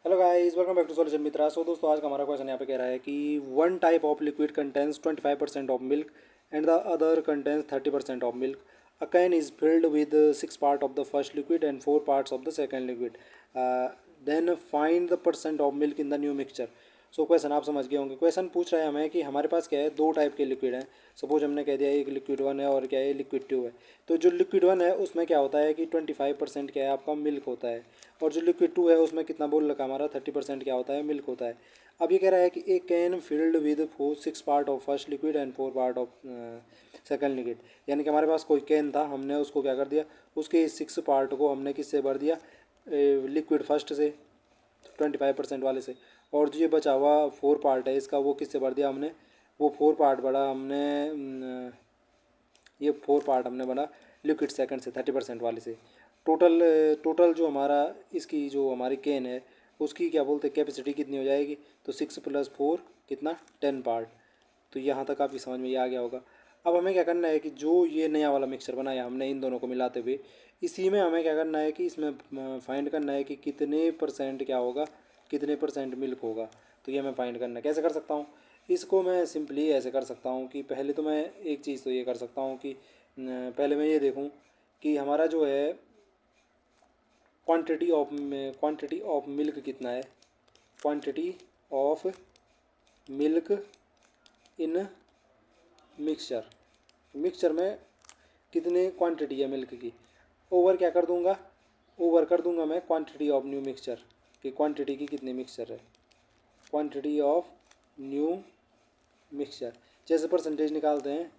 Hello guys, welcome back to solution Mitra. So दोस्तों, आज का हमारा क्वेश्चन यहाँ पे कह रहा है कि one type of liquid contains 25% of milk and the other contains 30% of milk. A can is filled with 6 part of the first liquid and 4 parts of the second liquid. Then find the percent of milk in the new mixture. So question आप समझ गए होंगे. Question पूछ रहा है हमें कि हमारे पास क्या है, दो टाइप के लिक्विड हैं. सपोज हमने कह दिया एक लिक्विड वन है और क्या है लिक्विड टू है. तो जो लिक्विड वन है उसमें क्या होता है कि 25% क्या है आपका मिल्क होता है, और जो लिक्विड टू है उसमें कितना बोल रखा हमारा 30% क्या होता है, मिल्क होता है. अब ये कह रहा है कि एक can field with 6 part of first liquid and 4 part of second liquid. यानी कि हमारे पास कोई कैन था, हमने उसको क्या कर दिया, उसके 6 पार्ट को हमने किससे भर दिया, लिक्विड फर्स्ट से 25% वाले से. और जो ये बचा हुआ 4 पार्ट है इसका, वो किससे भर दिया हमने, वो 4 पार्ट भरा हमने, ये 4 पार्ट हमने बना लिक्विड सेकंड से 30% वाले से. टोटल जो हमारा इसकी जो हमारी केन है उसकी क्या बोलते हैं कैपेसिटी कितनी हो जाएगी, तो 6 + 4 कितना 10 पार्ट. तो यहाँ तक आपकी समझ में ये आ गया होगा. अब हमें क्या करना है कि जो ये नया वाला मिक्सचर बनाया हमने इन दोनों को मिलाते हुए, इसी में हमें क्या करना है कि इसमें फाइंड करना है कि कितने परसेंट क्या होगा, कितने परसेंट मिल्क होगा. तो ये हमें फाइंड करना है. कैसे कर सकता हूँ इसको, मैं सिंपली ऐसे कर सकता हूँ कि पहले तो मैं एक चीज़ तो ये कर सकता हूँ कि पहले मैं ये देखूँ कि हमारा जो है क्वांटिटी ऑफ मिल्क कितना है, quantity of milk in mixture में कितने क्वांटिटी है मिल्क की. ओवर क्या कर दूंगा, ओवर कर दूंगा मैं क्वांटिटी ऑफ न्यू मिक्सचर कि क्वांटिटी की कितनी मिक्सचर है, क्वांटिटी ऑफ न्यू मिक्सचर. जैसे परसेंटेज निकालते हैं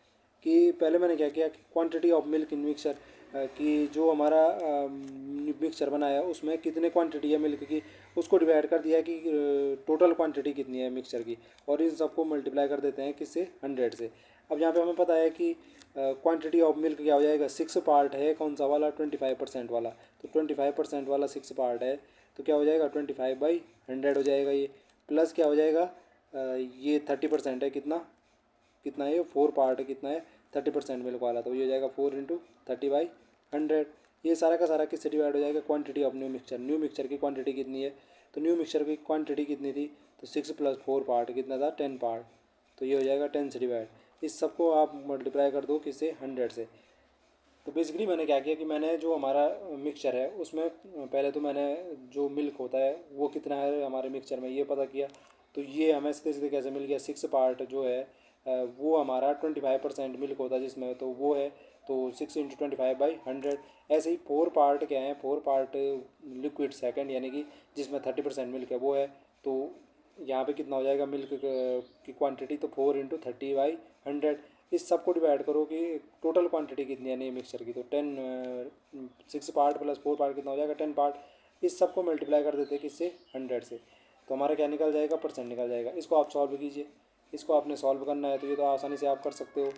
कि पहले मैंने क्या किया कि quantity of milk in mixture, कि जो हमारा मिक्सचर बना है उसमें कितने क्वांटिटी है मिल्क की, उसको डिवाइड कर दिया कि टोटल क्वांटिटी कितनी है मिक्सचर की, और इन सबको मल्टीप्लाई कर देते हैं किससे, 100 से. अब यहाँ पे हमें पता है कि क्वांटिटी ऑफ मिल्क क्या हो जाएगा, 6 पार्ट है कौन सा वाला, 25% वाला. तो 25% वाला 6 पार्ट है तो क्या हो जाएगा 25/100 हो जाएगा ये. प्लस क्या हो जाएगा, ये 30% है, कितना कितना है ये 4 पार्ट है, कितना है 30% मिल्क वाला, तो ये हो जाएगा 4 × 30/100. ये सारा का सारा किससे डिवाइड हो जाएगा, क्वांटिटी ऑफ न्यू मिक्सचर की क्वांटिटी कितनी है. तो न्यू मिक्सचर की क्वांटिटी कितनी थी, तो 6 + 4 पार्ट कितना था, 10 पार्ट. तो ये हो जाएगा 10 से डिवाइड. इस सबको आप मल्टीप्लाई कर दो किससे, 100 से. तो बेसिकली मैंने क्या किया कि मैंने जो हमारा मिक्सचर है उसमें पहले तो मैंने जो मिल्क होता है वो कितना है हमारे मिक्सचर में ये पता किया. तो ये हमें सीधे सीधे कैसे मिल गया, 6 पार्ट जो है वो हमारा 25% मिल्क होता है जिसमें, तो वो है तो 6 × 25/100. ऐसे ही 4 पार्ट क्या है, 4 पार्ट लिक्विड सेकंड यानी कि जिसमें 30% मिल्क है वो है. तो यहाँ पे कितना हो जाएगा मिल्क की क्वांटिटी, तो 4 × 30/100. इस सब को डिवाइड करो कि टोटल क्वांटिटी कितनी है नई मिक्सचर की, तो 6 पार्ट + 4 पार्ट कितना हो जाएगा 10 पार्ट. इस सब को मल्टीप्लाई कर देते हैं किससे, 100 से. तो हमारा क्या निकल जाएगा, परसेंट निकल जाएगा. इसको आप सॉल्व कीजिए. इसको आपने सॉल्व करना है तो ये तो आसानी से आप कर सकते हो.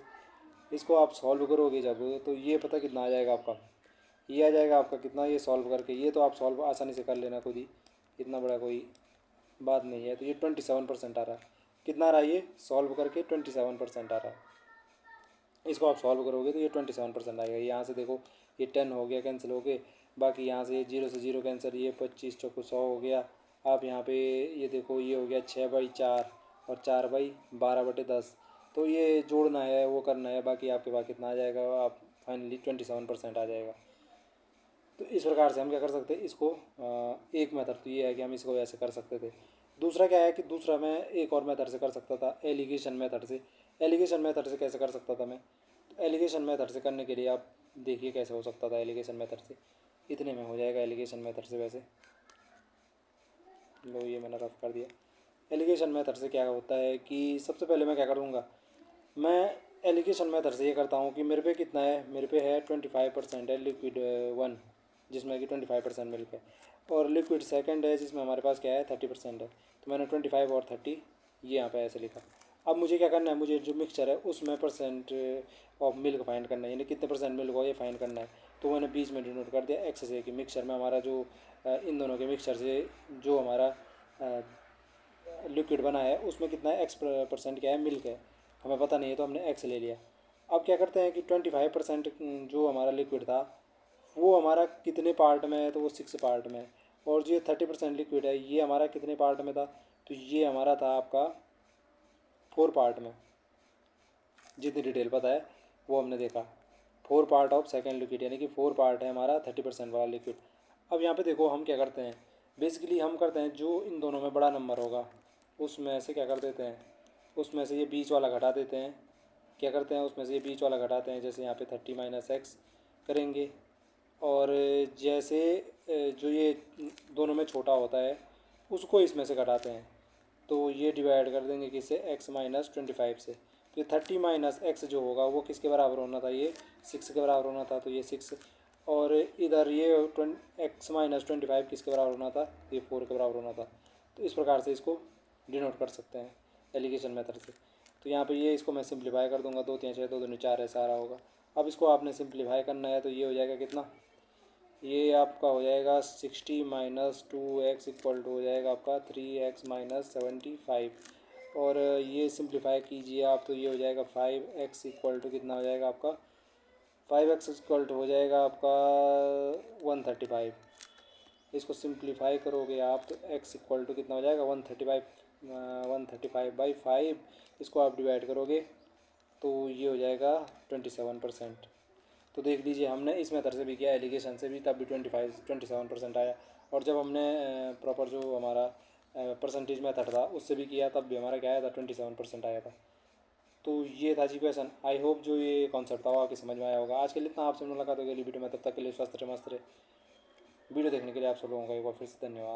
इसको आप सॉल्व करोगे जब तो ये पता कितना आ जाएगा आपका, ये आ जाएगा आपका कितना, ये सॉल्व करके ये तो आप सॉल्व आसानी से कर लेना खुद ही, इतना बड़ा कोई बात नहीं है. तो ये 27% आ रहा है. कितना आ रहा है ये सॉल्व करके, 27% आ रहा है. इसको आप सॉल्व करोगे तो ये 27% आएगा. यहाँ से देखो ये 10 हो गया कैंसिल हो गए, बाकी यहाँ से ये 0 से 0 कैंसिल, ये 25 चौको 100 हो गया. आप यहाँ पे ये देखो ये हो गया 6/4 और 4/12/10. तो ये जोड़ना है वो करना है, बाकी आपके पास कितना आ जाएगा, आप फाइनली 27% आ जाएगा. तो इस प्रकार से हम क्या कर सकते हैं इसको, एक मेथड तो ये है कि हम इसको ऐसे कर सकते थे. दूसरा क्या है कि दूसरा मैं एक और मेथड से कर सकता था, एलिगेशन मेथड से. एलिगेशन मेथड से कैसे कर सकता था मैं, तो एलिगेशन मेथड से करने के लिए आप देखिए कैसे हो सकता था एलिगेशन मेथड से. इतने में हो जाएगा एलिगेशन मेथड से. वैसे लो ये मैंने रफ कर दिया. एलिगेशन मेथड से क्या होता है कि सबसे पहले मैं क्या करूँगा, मैं एलिगेशन मेथड से ये करता हूँ कि मेरे पे कितना है, मेरे पे है 25% है लिक्विड वन जिसमें कि 25% मिल्क है, और लिक्विड सेकंड है जिसमें हमारे पास क्या है 30% है. तो मैंने 25 और 30 ये यहाँ पे ऐसे लिखा. अब मुझे क्या करना है, मुझे जो मिक्सचर है उसमें परसेंट ऑफ मिल्क फाइंड करना है, यानी कितने परसेंट मिल्क हो ये फाइंड करना है. तो मैंने बीच में डिनोट कर दिया एक्स से कि मिक्सचर में हमारा जो इन दोनों के मिक्सचर से जो हमारा लिक्विड बना है उसमें कितना है x% क्या है मिल्क है, हमें पता नहीं है तो हमने x ले लिया. अब क्या करते हैं कि 25% जो हमारा लिक्विड था वो हमारा कितने पार्ट में है, तो वो 6 पार्ट में है. और जो ये 30% लिक्विड है ये हमारा कितने पार्ट में था, तो ये हमारा था आपका 4 पार्ट में। जितनी डिटेल पता है वो हमने देखा, 4 पार्ट ऑफ सेकेंड लिक्विड, यानी कि 4 पार्ट है हमारा 30% वाला लिक्विड। अब यहाँ पे देखो हम क्या करते हैं, बेसिकली हम करते हैं जो इन दोनों में बड़ा नंबर होगा उसमें से क्या कर देते हैं, उसमें से ये बीच वाला घटा देते हैं। क्या करते हैं, उसमें से ये बीच वाला घटाते हैं, जैसे यहाँ पे 30 - x करेंगे। और जैसे जो ये दोनों में छोटा होता है उसको इसमें से घटाते हैं, तो ये डिवाइड कर देंगे किससे, x - 25 से। तो ये 30 - x जो होगा वो किसके बराबर होना था, ये 6 के बराबर होना था, तो ये 6। और इधर ये x - 25 किसके बराबर होना था, ये 4 के बराबर होना था। तो इस प्रकार से इसको डिनोट कर सकते हैं एलिगेशन मेथड से। तो यहाँ पे ये इसको मैं सिंप्लीफाई कर दूंगा, 2 3 6 2 2 4 ऐसा आ रहा होगा। अब इसको आपने सिंप्लीफाई करना है तो ये हो जाएगा कितना, ये आपका हो जाएगा 60 - 2x इक्वल टू हो जाएगा आपका 3x - 75। और ये सिंप्लीफाई कीजिए आप तो ये हो जाएगा 5x इक्वल टू कितना हो जाएगा आपका, 5x इक्वल टू हो जाएगा आपका 135। इसको सिंप्लीफाई करोगे आप तो x इक्वल टू कितना हो जाएगा 135/5। इसको आप डिवाइड करोगे तो ये हो जाएगा 27%। तो देख लीजिए हमने इस मेथड से भी किया, एलिगेशन से भी, तब भी 27% आया। और जब हमने प्रॉपर जो हमारा परसेंटेज मेथड था उससे भी किया तब भी हमारा क्या आया था, 27% आया था। तो ये था जी क्वेश्चन। आई होप जो ये कॉन्सेप्ट था वो आपकी समझ में आया होगा। आज के लिए इतना, आपसे मुलाकात होगी अगली वीडियो में, तब तक के लिए स्वस्थ रहे, मस्त रहे। वीडियो देखने के लिए आप सब लोगों का एक बार फिर से धन्यवाद।